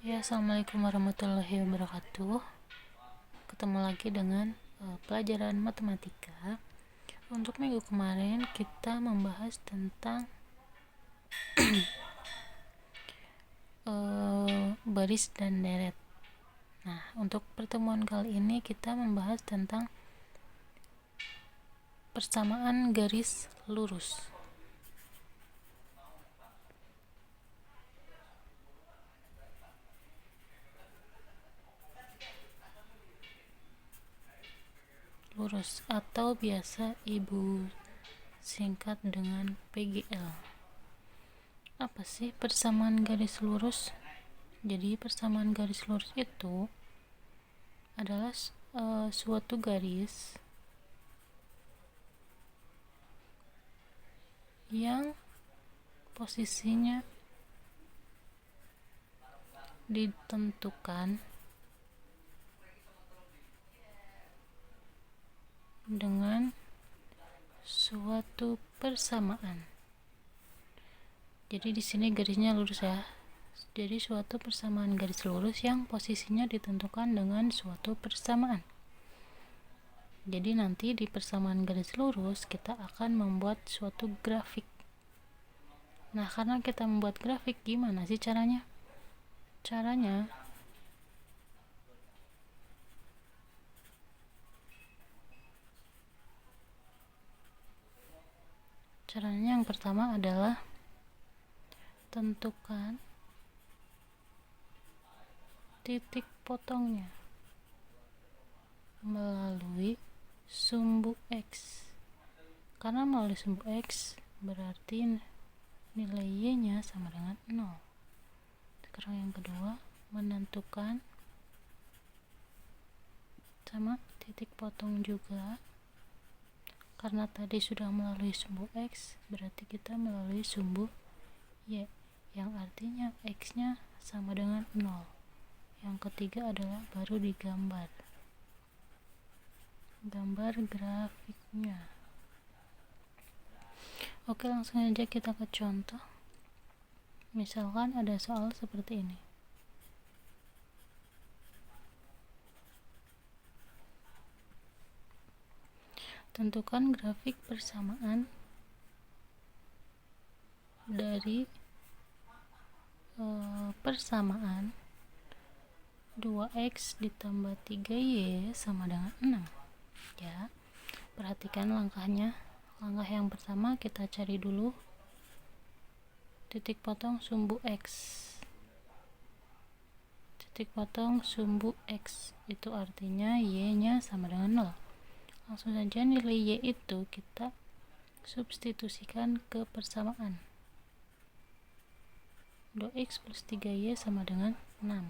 Ya, assalamualaikum warahmatullahi wabarakatuh. Ketemu lagi dengan pelajaran matematika. Untuk minggu kemarin kita membahas tentang baris dan deret. Nah, untuk pertemuan kali ini kita membahas tentang persamaan garis lurus. Lurus atau biasa ibu singkat dengan PGL. Apa sih persamaan garis lurus? Jadi persamaan garis lurus itu adalah suatu garis yang posisinya ditentukan dengan suatu persamaan. Jadi di sini garisnya lurus ya. Jadi suatu persamaan garis lurus yang posisinya ditentukan dengan suatu persamaan. Jadi nanti di persamaan garis lurus kita akan membuat suatu grafik. Nah, karena kita membuat grafik, gimana sih caranya? Caranya yang pertama adalah tentukan titik potongnya melalui sumbu X. Karena melalui sumbu X berarti nilai Y-nya sama dengan 0. Sekarang yang kedua, menentukan sama titik potong juga. Karena tadi sudah melalui sumbu X, berarti kita melalui sumbu Y, yang artinya X-nya sama dengan 0. Yang ketiga adalah baru digambar. Gambar grafiknya. Oke, langsung aja kita ke contoh. Misalkan ada soal seperti ini. Tentukan grafik persamaan dari persamaan 2x ditambah 3y sama dengan 6. Ya, perhatikan langkahnya. Langkah yang pertama kita cari dulu titik potong sumbu x. Titik potong sumbu x itu artinya y-nya sama dengan 0. Langsung saja nilai y itu kita substitusikan ke persamaan. 2x plus 3y sama dengan 6.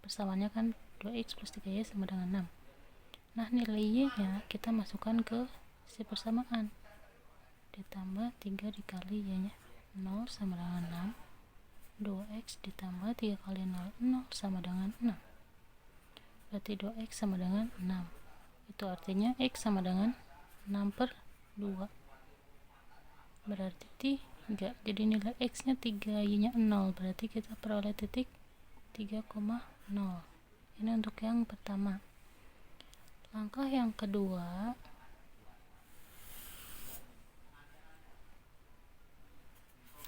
Persamaannya kan 2x plus 3y sama dengan 6. Nah, nilai y-nya kita masukkan ke si persamaan. Ditambah 3 dikali y-nya 0 sama dengan 6. 2x ditambah 3 kali 0, 0 sama dengan 6. Berarti 2x sama dengan 6. Itu artinya x sama dengan 6 per 2. Berarti 3. Jadi nilai x-nya 3, y-nya 0. Berarti kita peroleh titik 3,0. Ini untuk yang pertama. Langkah yang kedua,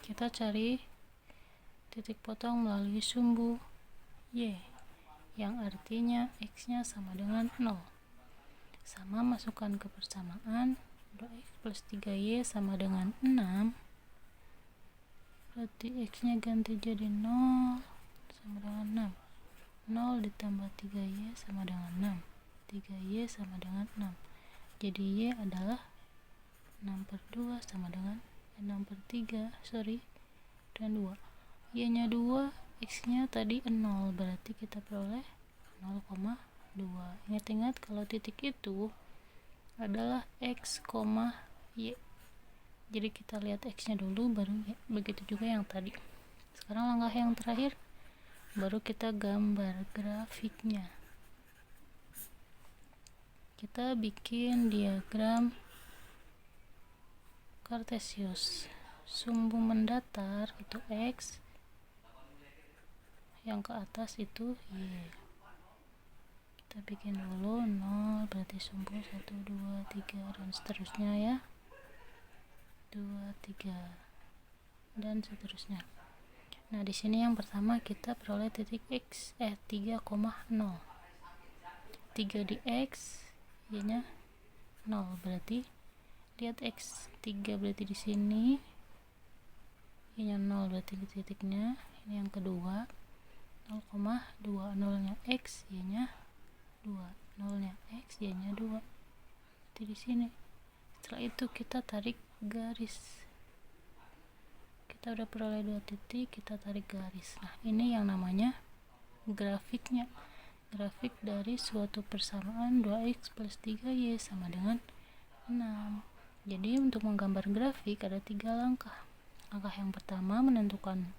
kita cari titik potong melalui sumbu y, yang artinya x-nya sama dengan 0. Sama, masukkan ke persamaan. 2x plus 3y sama dengan 6. Berarti x-nya ganti jadi 0 sama dengan 6. 0 ditambah 3y sama dengan 6. 3y sama dengan 6. Jadi y adalah 6 per 2 sama dengan 6 per 3, dan 2. Y-nya 2, x-nya tadi 0, berarti kita peroleh 0,2. Ingat-ingat kalau titik itu adalah x, y. Jadi kita lihat x-nya dulu, baru y. Begitu juga yang tadi. Sekarang langkah yang terakhir, baru kita gambar grafiknya. Kita bikin diagram kartesius. Sumbu mendatar itu x, yang ke atas itu Y. Kita bikin dulu 0 berarti sumbu 1, 2, 3 dan seterusnya ya, 2, 3 dan seterusnya. Nah di sini yang pertama kita peroleh titik X 3,0. 3 di X, Y nya 0, berarti lihat X 3 berarti di sini, Y nya 0 berarti di titiknya. Ini yang kedua 0,2, 0 nya X, Y nya 2, 0 nya X, Y nya 2 berarti di sini. Setelah itu kita tarik garis, kita udah peroleh 2 titik, kita tarik garis. Nah ini yang namanya grafiknya, grafik dari suatu persamaan 2x plus 3y sama dengan 6. Jadi untuk menggambar grafik ada 3 langkah. Langkah yang pertama menentukan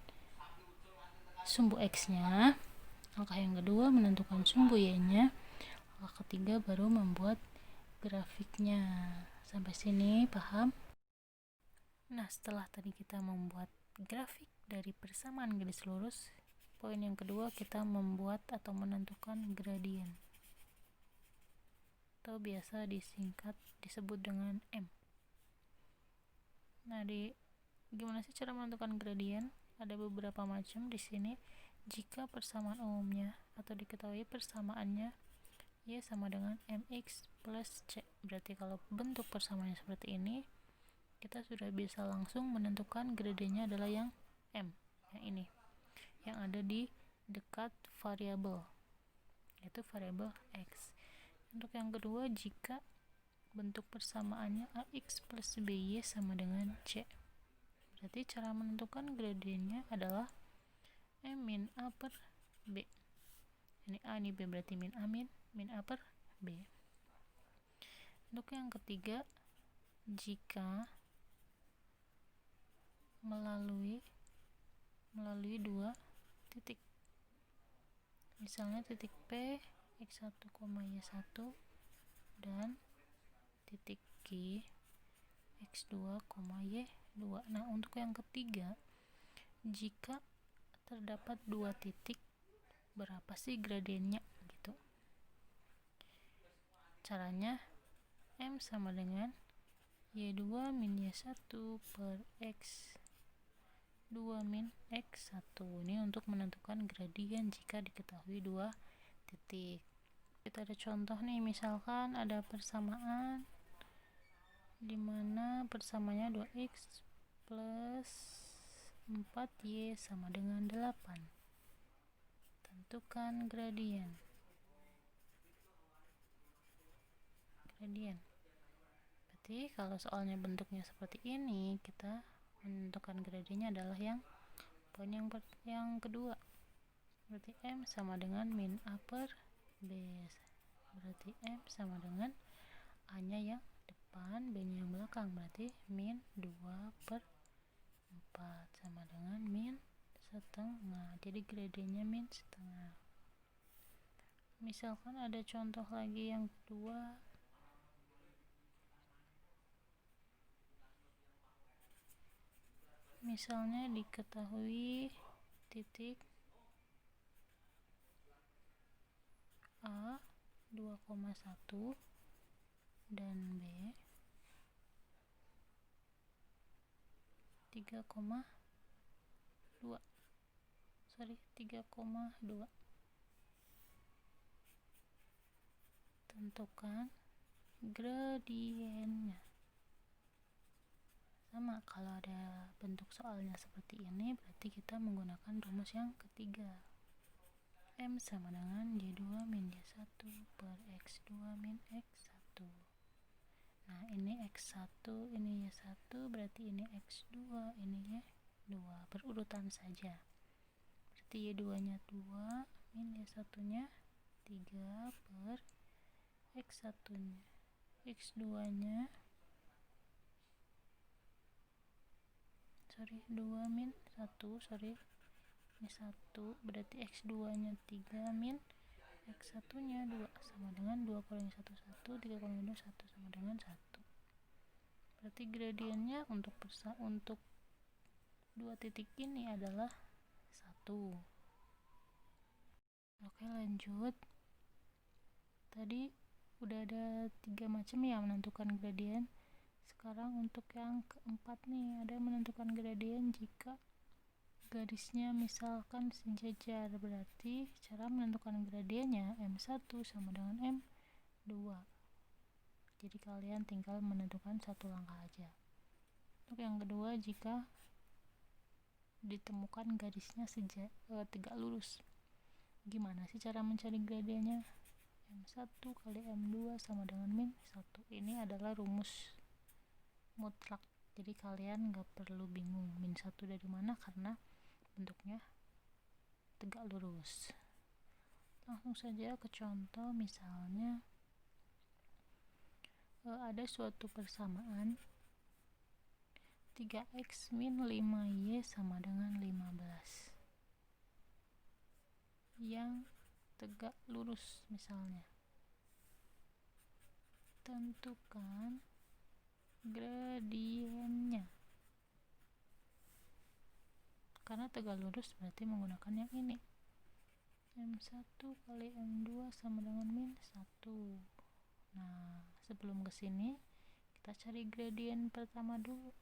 sumbu x nya, langkah yang kedua menentukan sumbu y nya, langkah ketiga baru membuat grafiknya. Sampai sini paham? Nah setelah tadi kita membuat grafik dari persamaan garis lurus, poin yang kedua kita membuat atau menentukan gradien, atau biasa disebut dengan M. Nah gimana sih cara menentukan gradien? Ada beberapa macam di sini. Jika persamaan umumnya atau diketahui persamaannya Y sama dengan mx plus c, berarti kalau bentuk persamaannya seperti ini, kita sudah bisa langsung menentukan gradiennya adalah yang M, yang ini, yang ada di dekat variabel, yaitu variabel X. Untuk yang kedua, jika bentuk persamaannya AX plus BY sama dengan C, berarti cara menentukan gradiennya adalah M min A per B. Ini A, ini B, berarti min A min A per B. Untuk yang ketiga, jika melalui 2 titik, misalnya titik P x1, y1 dan titik Q x2, y2. Nah untuk yang ketiga, jika terdapat 2 titik, berapa sih gradiennya gitu. Caranya M sama dengan y2 min y1 per x2 min x1. Ini untuk menentukan gradien jika diketahui 2 titik. Kita ada contoh nih, misalkan ada persamaan dimana persamanya 2x plus 4y sama dengan 8. Tentukan gradien. Berarti kalau soalnya bentuknya seperti ini, kita menentukan gradiennya adalah yang poin yang kedua. Berarti M sama dengan min A per B. Berarti M sama dengan A nya yang depan, B nya yang belakang, berarti min 2 per 4 sama dengan min setengah. Jadi gradiennya min setengah. Misalkan ada contoh lagi yang kedua, misalnya diketahui titik A 2,1 dan B 3,2. Tentukan gradiennya. Sama, kalau ada bentuk soalnya seperti ini, berarti kita menggunakan rumus yang ketiga. M sama dengan Y2 min Y1 per X2 min X1. Nah ini X1, ini Y1, berarti ini X2, ini Y2, berurutan saja. Berarti Y2 nya 2 min Y1 nya 3 per X1 nya, X2 nya 2 min 1, ini 1, berarti X2 nya 3 min X1 nya 2 sama dengan 2 kurangi 1, 1, 3 kurangi 2, 1 sama dengan 1. Berarti gradiennya untuk 2 titik ini adalah 1. Oke, lanjut. Tadi udah ada 3 macam ya menentukan gradien. Sekarang untuk yang keempat nih, ada menentukan gradien jika garisnya misalkan sejajar. Berarti cara menentukan gradiennya M1 sama dengan M2. Jadi kalian tinggal menentukan satu langkah aja. Untuk yang kedua, jika ditemukan garisnya tegak lurus, gimana sih cara mencari gradiennya? M1 kali M2 sama dengan min 1. Ini adalah rumus mutlak, jadi kalian gak perlu bingung min 1 dari mana karena bentuknya tegak lurus. Langsung saja ke contoh. Misalnya ada suatu persamaan 3x min 5y sama dengan 15 yang tegak lurus. Misalnya tentukan gradiennya. Karena tegak lurus berarti menggunakan yang ini, M1 kali M2 sama dengan min 1. Nah, sebelum kesini kita cari gradien pertama dulu.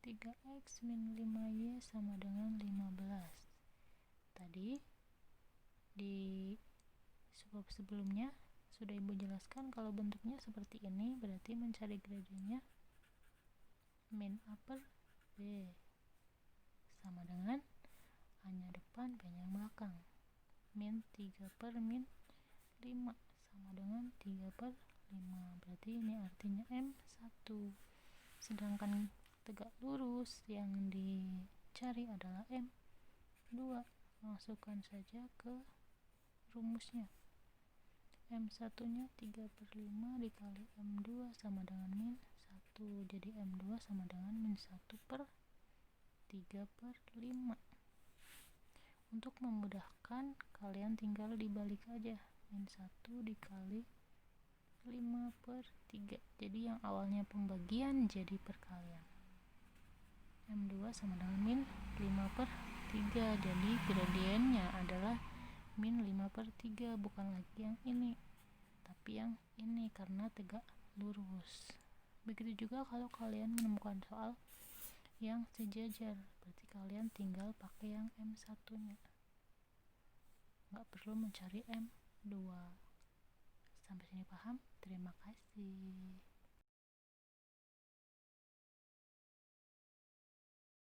3x min 5y sama dengan 15. Tadi di sebab sebelumnya sudah ibu jelaskan kalau bentuknya seperti ini, berarti mencari gradiennya min A per B sama dengan A-nya depan, B-nya belakang. Min 3 per min 5 sama dengan 3 per 5. Berarti ini artinya M1. Sedangkan tegak lurus yang dicari adalah M2. Masukkan saja ke rumusnya. M1 nya 3 per 5 dikali M2 sama dengan min 1. Jadi M2 sama dengan min 1 per 3 per 5. Untuk memudahkan, kalian tinggal dibalik aja. Min 1 dikali 5 per 3. Jadi yang awalnya pembagian jadi perkalian. M2 sama dengan min 5 per 3. Jadi gradiennya adalah min 5 per 3. Bukan lagi yang ini, tapi yang ini karena tegak lurus. Begitu juga kalau kalian menemukan soal yang sejajar, berarti kalian tinggal pakai yang M1 nya, nggak perlu mencari M2. Sampai sini paham? Terima kasih.